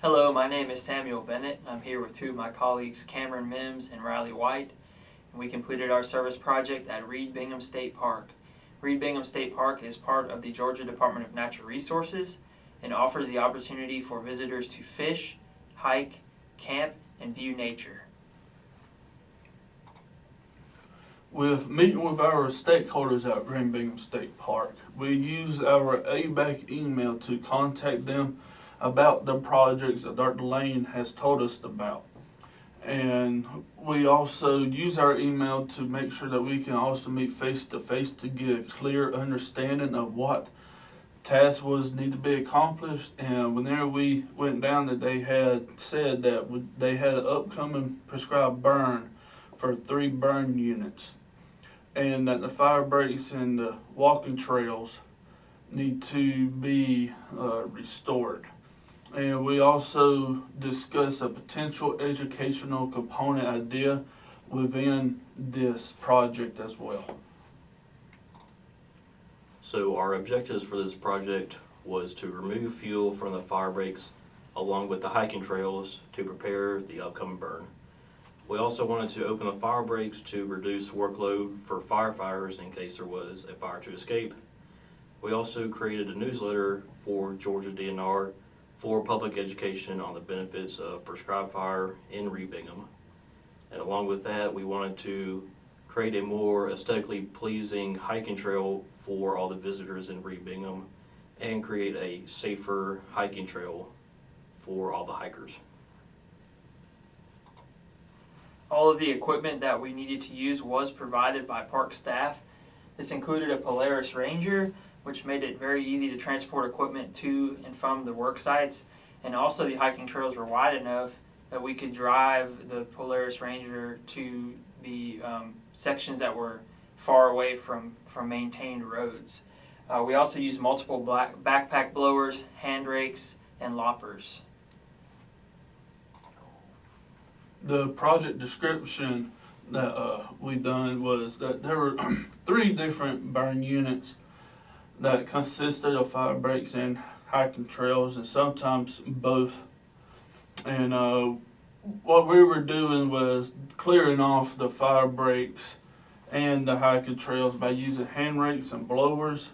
Hello, my name is Samuel Bennett. I'm here with two of my colleagues, Cameron Mims and Riley White, and we completed our service project at Reed-Bingham State Park. Reed-Bingham State Park is part of the Georgia Department of Natural Resources and offers the opportunity for visitors to fish, hike, camp, and view nature. With meeting with our stakeholders at Reed-Bingham State Park, we use our ABAC email to contact them about the projects that Dr. Lane has told us about. And we also use our email to make sure that we can also meet face to face to get a clear understanding of what task was need to be accomplished. And whenever we went down, that they had said that they had an upcoming prescribed burn for 3 burn units, and that the fire breaks and the walking trails need to be restored. And we also discussed a potential educational component idea within this project as well. So our objectives for this project was to remove fuel from the fire breaks along with the hiking trails to prepare the upcoming burn. We also wanted to open the fire breaks to reduce workload for firefighters in case there was a fire to escape. We also created a newsletter for Georgia DNR for public education on the benefits of prescribed fire in Reed-Bingham. And along with that, we wanted to create a more aesthetically pleasing hiking trail for all the visitors in Reed-Bingham and create a safer hiking trail for all the hikers. All of the equipment that we needed to use was provided by park staff. This included a Polaris Ranger, which made it very easy to transport equipment to and from the work sites. And also the hiking trails were wide enough that we could drive the Polaris Ranger to the sections that were far away from maintained roads. We also used multiple backpack blowers, hand rakes, and loppers. The project description that we done was that there were 3 different burn units that consisted of fire breaks and hiking trails, and sometimes both. And what we were doing was clearing off the fire breaks and the hiking trails by using hand rakes and blowers.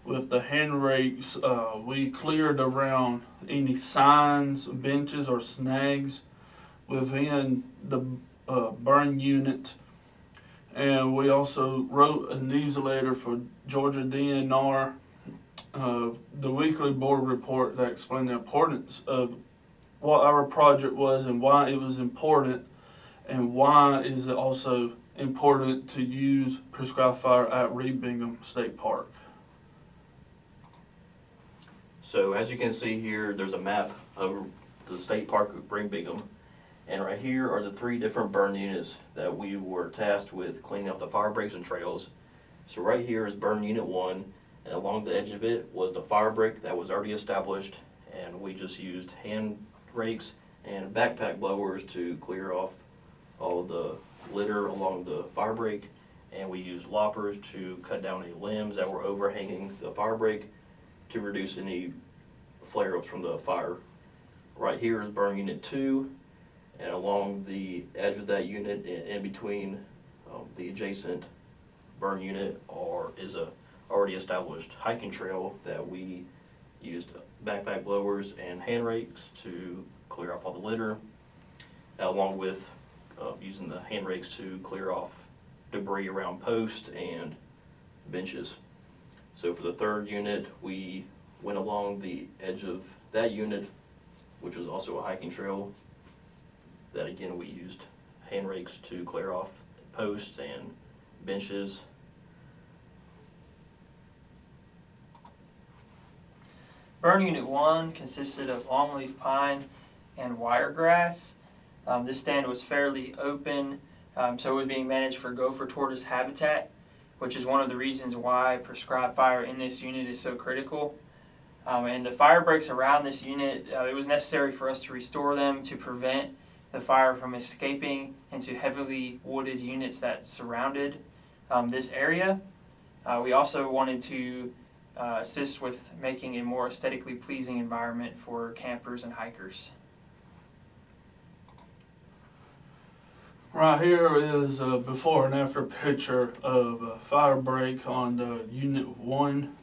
With the hand rakes, we cleared around any signs, benches, or snags within the burn unit. And we also wrote a newsletter for Georgia DNR, the weekly board report that explained the importance of what our project was and why it was important, and why is it also important to use prescribed fire at Reed-Bingham State Park. So as you can see here, there's a map of the state park of Reed-Bingham. And right here are the 3 different burn units that we were tasked with cleaning up the fire breaks and trails. So right here is burn unit 1, and along the edge of it was the fire break that was already established, and we just used hand rakes and backpack blowers to clear off all of the litter along the fire break, and we used loppers to cut down any limbs that were overhanging the fire break to reduce any flare-ups from the fire. Right here is burn unit 2. And along the edge of that unit, in between the adjacent burn unit, is a already established hiking trail that we used backpack blowers and hand rakes to clear off all the litter, along with using the hand rakes to clear off debris around posts and benches. So for the 3rd unit, we went along the edge of that unit, which was also a hiking trail. That again, we used hand rakes to clear off posts and benches. Burn Unit 1 consisted of longleaf pine and wiregrass. This stand was fairly open, so it was being managed for gopher tortoise habitat, which is one of the reasons why prescribed fire in this unit is so critical. And the fire breaks around this unit, it was necessary for us to restore them to prevent the fire from escaping into heavily wooded units that surrounded this area. We also wanted to assist with making a more aesthetically pleasing environment for campers and hikers. Right here is a before and after picture of a fire break on the Unit 1.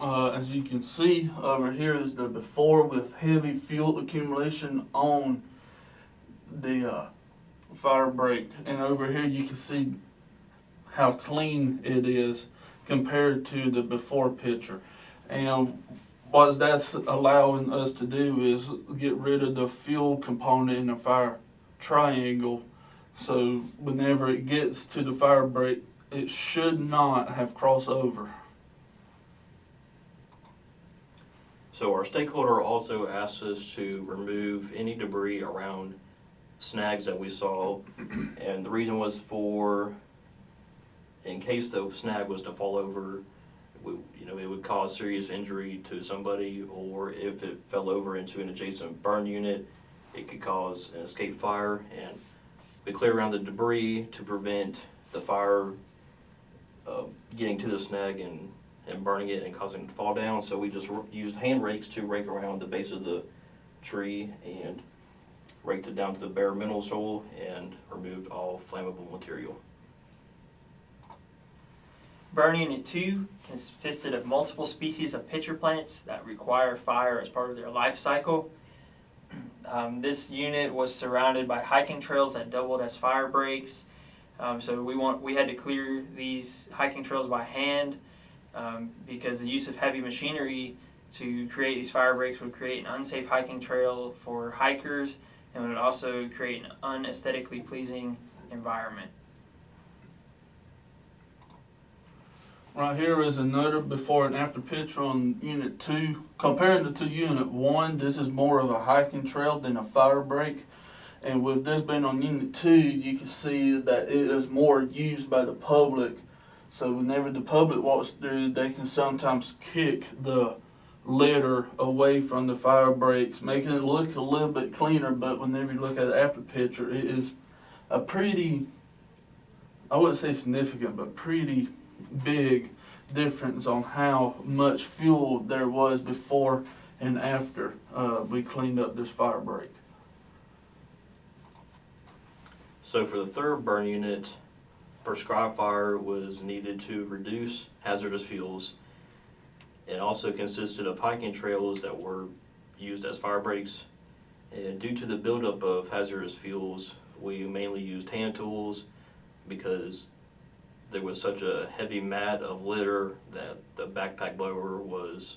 As you can see, over here is the before with heavy fuel accumulation on the fire break. And over here you can see how clean it is compared to the before picture. And what that's allowing us to do is get rid of the fuel component in the fire triangle. So whenever it gets to the fire break, it should not have crossover. So our stakeholder also asked us to remove any debris around snags that we saw, and the reason was for, in case the snag was to fall over, it would cause serious injury to somebody, or if it fell over into an adjacent burn unit, it could cause an escape fire, and we clear around the debris to prevent the fire getting to the snag and burning it and causing it to fall down. So we just used hand rakes to rake around the base of the tree and raked it down to the bare mineral soil and removed all flammable material. Burn Unit 2 consisted of multiple species of pitcher plants that require fire as part of their life cycle. This unit was surrounded by hiking trails that doubled as fire breaks. So we had to clear these hiking trails by hand because the use of heavy machinery to create these fire breaks would create an unsafe hiking trail for hikers and would also create an unaesthetically pleasing environment. Right here is another before and after picture on Unit 2. Compared to Unit 1, this is more of a hiking trail than a fire break. And with this being on Unit 2, you can see that it is more used by the public. So whenever the public walks through, they can sometimes kick the litter away from the fire breaks, making it look a little bit cleaner. But whenever you look at the after picture, it is a pretty, I wouldn't say significant, but pretty big difference on how much fuel there was before and after we cleaned up this fire break. So for the third burn unit, prescribed fire was needed to reduce hazardous fuels. It also consisted of hiking trails that were used as fire breaks. And due to the buildup of hazardous fuels, we mainly used hand tools because there was such a heavy mat of litter that the backpack blower was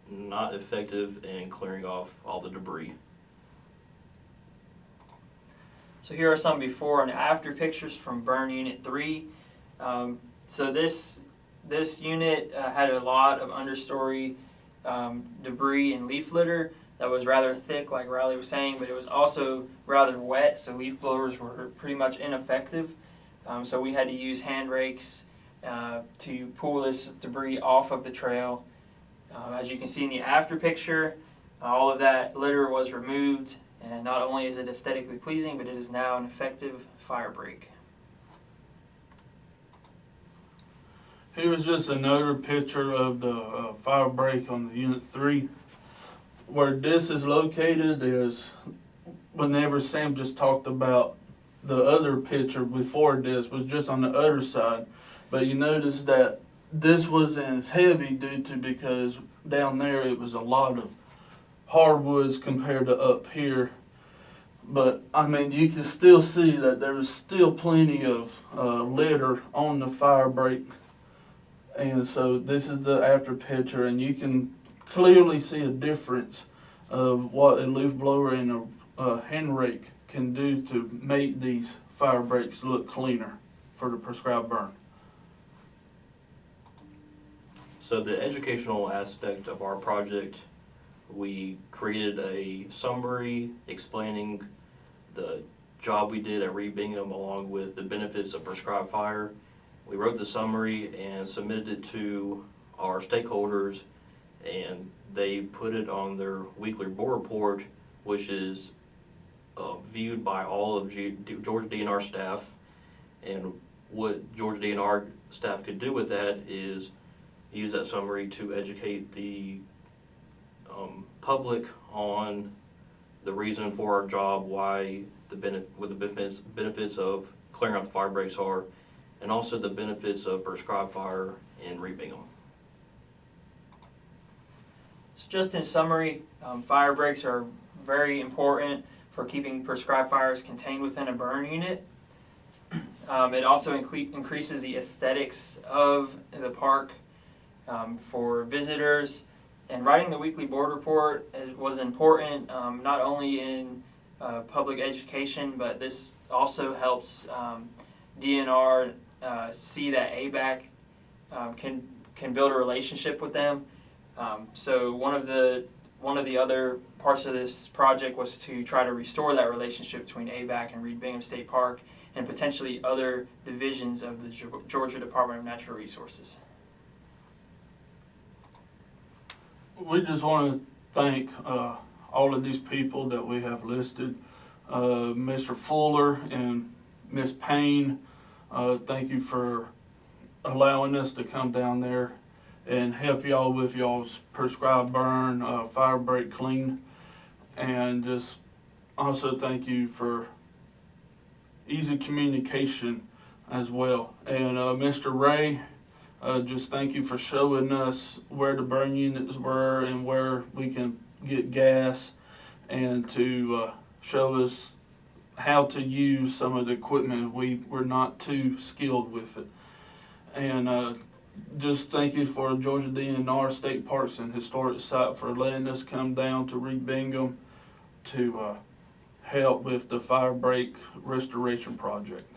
not effective in clearing off all the debris. So here are some before and after pictures from Burn Unit 3. So this unit had a lot of understory debris and leaf litter that was rather thick, like Riley was saying, but it was also rather wet, so leaf blowers were pretty much ineffective. So we had to use hand rakes to pull this debris off of the trail. As you can see in the after picture, all of that litter was removed, and not only is it aesthetically pleasing, but it is now an effective fire break. Here is just another picture of the fire break on the Unit 3. Where this is located is whenever Sam just talked about the other picture before this was just on the other side. But you notice that this wasn't as heavy due to because down there it was a lot of hardwoods compared to up here. But I mean, you can still see that there is still plenty of litter on the fire break. And so this is the after picture, and you can clearly see a difference of what a leaf blower and a hand rake can do to make these fire breaks look cleaner for the prescribed burn. So the educational aspect of our project, we created a summary explaining the job we did at Reed Bingham along with the benefits of prescribed fire. We wrote the summary and submitted it to our stakeholders, and they put it on their weekly board report, which is viewed by all of Georgia DNR staff. And what Georgia DNR staff could do with that is use that summary to educate the public on the reason for our job, why what the benefits of clearing out the fire breaks are, and also the benefits of prescribed fire in Reed Bingham. So just in summary, fire breaks are very important for keeping prescribed fires contained within a burn unit. It also increases the aesthetics of the park for visitors. And writing the weekly board report was important, not only in public education, but this also helps DNR see that ABAC can build a relationship with them. So one of the other parts of this project was to try to restore that relationship between ABAC and Reed Bingham State Park and potentially other divisions of the Georgia Department of Natural Resources. We just want to thank all of these people that we have listed. Mr. Fuller and Miss Payne, thank you for allowing us to come down there and help y'all with y'all's prescribed burn, fire break clean. And just also thank you for easy communication as well. And Mr. Ray, just thank you for showing us where the burn units were and where we can get gas, and to show us how to use some of the equipment. We were not too skilled with it. And just thank you for Georgia DNR State Parks and Historic Site for letting us come down to Reed Bingham to help with the fire break restoration project.